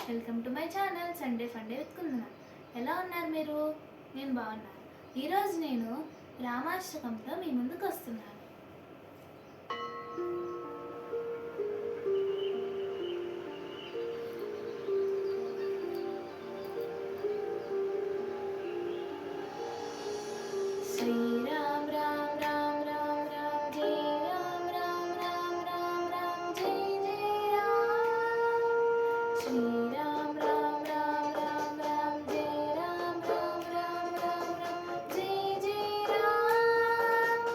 Welcome to my channel Sunday funday with Kundana. ఎలా ఉన్నారు మీరు? నేను బాగున్నాను. ఈరోజు నేను రామాష్టకంతో మీ ముందుకు వస్తున్నాను. శ్రీరామ్ రామ్ రామ్ రామ్ రామ్ జై రామ్ రామ్ రామ్ రామ్ రామ్ జై జై రామ్. శ్రీరామ్ రామ్ రామ్ రామ్ రామ్ జై రామ్ రామ్ రామ్ రామ్ రామ్ జై జై రామ్.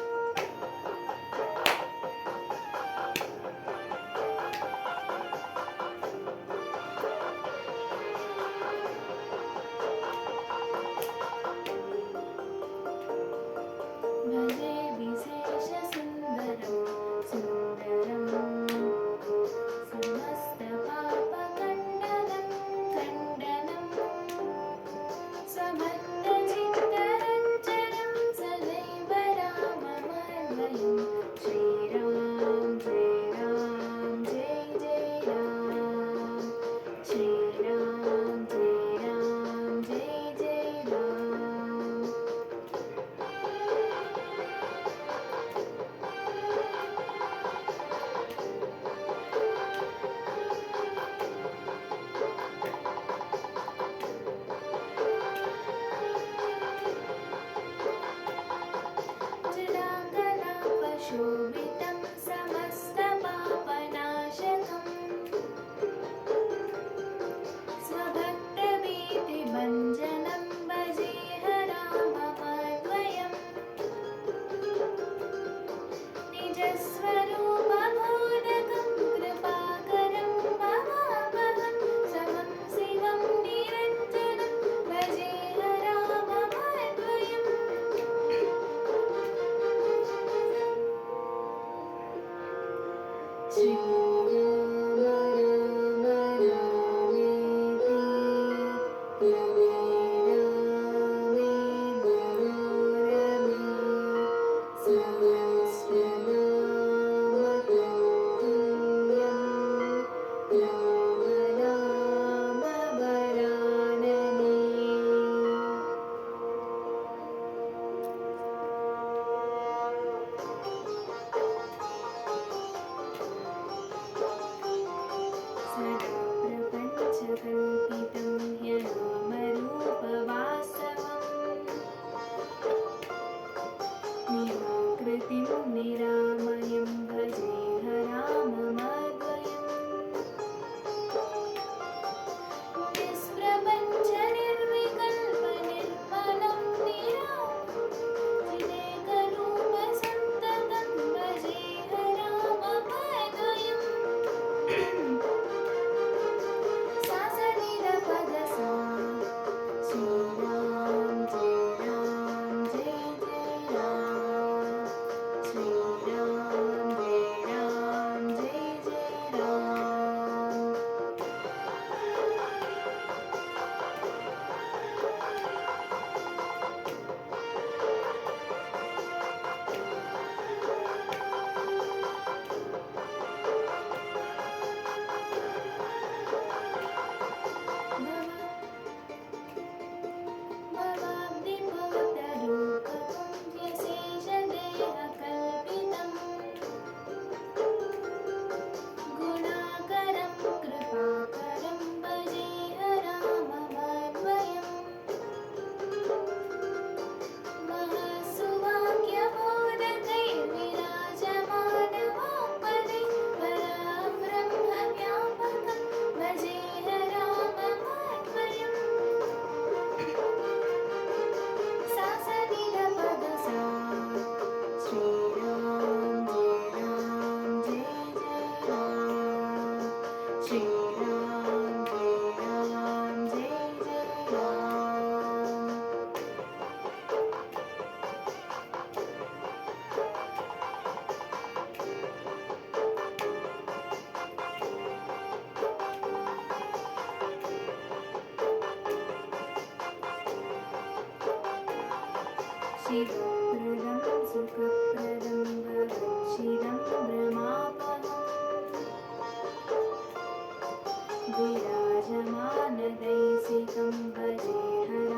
భజే విశేష సుందరం సుందరం సమస్త పాప ఖండనం ఖండనం సమర్థ చిత్తరంజనం సదైవ రామమన్వయం. శ్రీరామ్ జయ రామ్ జయ జయ రామ్. శ్రీరామ్ జయ రామ్ జయ జయ రామ్. జడాకలాపశోభితం సమస్తపాపనాశకం స్వభక్తభీతిభంజనం భజేహ రామమద్వయం. నిజస్వరూపబోధకం కృపాకరం భవాపహం సమం శివం నిరంజనం భజేహ రామమద్వయం. శ్రీరామ రామ రామేతి రమే రామే మనోరమే సహస్రనామ తత్తుల్యం రామ నామ వరాననే. సదా ప్రపంచకల్పితం హ్యనామరూపవాస్తవం నిరాకృతిం నిరామయం భజేహ రామమద్వయం. నిష్ప్రపంచ నిర్వికల్ప నిర్మలం నిరామయమేకరూప సంతతం భజేహ రామమద్వయం. సాసనిధపదసా శ్రీరామ్ జయ రామ్ జయ జయ రామ్. శ్రీరామ్ జయ రామ్ జయ జయ రామ్. భవాబ్దిభవతరూపకం వ్యశేషదేహకల్పితం గుణాకరం కృపాకరం భజేహ రామమద్వయం. మహాసువాక్యబోధకైర్విరాజమానవాక్పదే పరబ్రహ్మవ్యాపకం భజేహ రామమద్వయం. సాసనిధపదసా శ్రీరామ్ జయ రామ్ జయ జయ రామ్. శ్రీరామ్ జయ రామ్ జయ జయ రామ్. శివప్రదం సుఖప్రదం భవచ్చిదం భ్రమాపహం విరాజ विराजमानदैसिकं भजे हरे